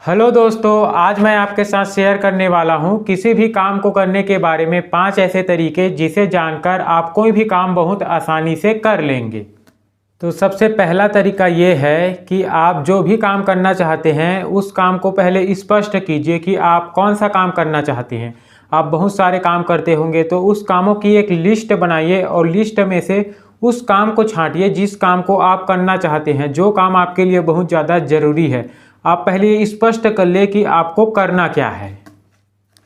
Hello दोस्तों, आज मैं आपके साथ शेयर करने वाला हूं किसी भी काम को करने के बारे में 5 ऐसे तरीके जिसे जानकर आप कोई भी काम बहुत आसानी से कर लेंगे। तो सबसे पहला तरीका ये है कि आप जो भी काम करना चाहते हैं उस काम को पहले स्पष्ट कीजिए कि आप कौन सा काम करना चाहते हैं। आप बहुत सारे काम करते होंगे तो उस कामों की एक लिस्ट बनाइए और लिस्ट में से उस काम को छांटिए जिस काम को आप करना चाहते हैं, जो काम आपके लिए बहुत ज़्यादा ज़रूरी है। आप पहले ये स्पष्ट कर ले कि आपको करना क्या है।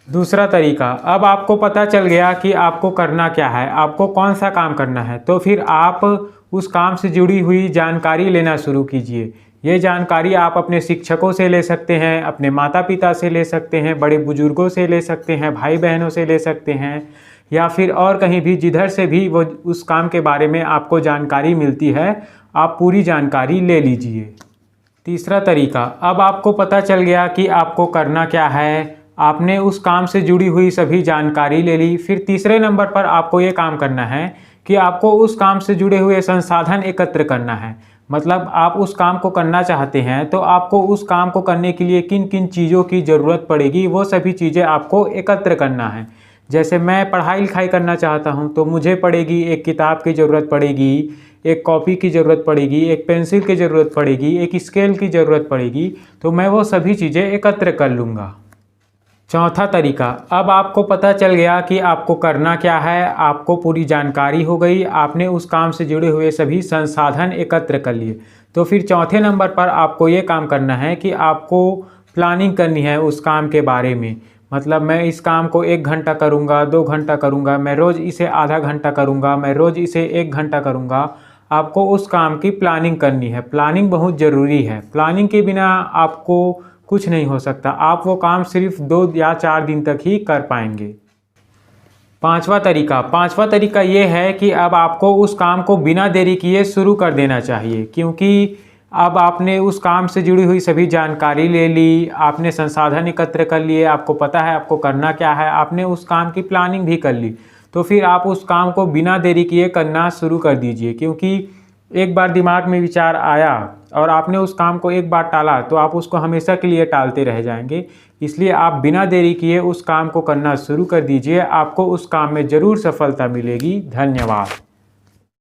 दूसरा तरीका, अब आपको पता चल गया कि आपको करना क्या है, आपको कौन सा काम करना है, तो फिर आप उस काम से जुड़ी हुई जानकारी लेना शुरू कीजिए। ये जानकारी आप अपने शिक्षकों से ले सकते हैं, अपने माता पिता से ले सकते हैं, बड़े बुजुर्गों से ले सकते हैं, भाई बहनों से ले सकते हैं, या फिर और कहीं भी जिधर से भी वो उस काम के बारे में आपको जानकारी मिलती है, आप पूरी जानकारी ले लीजिए। तीसरा तरीका, अब आपको पता चल गया कि आपको करना क्या है, आपने उस काम से जुड़ी हुई सभी जानकारी ले ली। फिर तीसरे नंबर पर आपको ये काम करना है कि आपको उस काम से जुड़े हुए संसाधन एकत्र करना है। मतलब आप उस काम को करना चाहते हैं तो आपको उस काम को करने के लिए किन किन चीज़ों की ज़रूरत पड़ेगी, वो सभी चीज़ें आपको एकत्र करना है। जैसे मैं पढ़ाई लिखाई करना चाहता हूँ तो मुझे पड़ेगी एक किताब की ज़रूरत पड़ेगी, एक कॉपी की ज़रूरत पड़ेगी, एक पेंसिल की ज़रूरत पड़ेगी, एक स्केल की ज़रूरत पड़ेगी, तो मैं वो सभी चीज़ें एकत्र कर लूँगा। चौथा तरीका, अब आपको पता चल गया कि आपको करना क्या है, आपको पूरी जानकारी हो गई, आपने उस काम से जुड़े हुए सभी संसाधन एकत्र कर लिए, तो फिर चौथे नंबर पर आपको ये काम करना है कि आपको प्लानिंग करनी है उस काम के बारे में। मतलब मैं इस काम को 1 घंटा करूँगा, 2 घंटा करूँगा, मैं रोज़ इसे आधा घंटा करूँगा, मैं रोज़ इसे 1 घंटा करूँगा। आपको उस काम की प्लानिंग करनी है। प्लानिंग बहुत ज़रूरी है। प्लानिंग के बिना आपको कुछ नहीं हो सकता। आप वो काम सिर्फ 2 या 4 दिन तक ही कर पाएंगे। पांचवा तरीका ये है कि अब आपको उस काम को बिना देरी किए शुरू कर देना चाहिए, क्योंकि अब आपने उस काम से जुड़ी हुई सभी जानकारी ले ली, आपने संसाधन एकत्र कर लिए, आपको पता है आपको करना क्या है, आपने उस काम की प्लानिंग भी कर ली, तो फिर आप उस काम को बिना देरी किए करना शुरू कर दीजिए। क्योंकि एक बार दिमाग में विचार आया और आपने उस काम को एक बार टाला तो आप उसको हमेशा के लिए टालते रह जाएंगे। इसलिए आप बिना देरी किए उस काम को करना शुरू कर दीजिए। आपको उस काम में ज़रूर सफलता मिलेगी। धन्यवाद।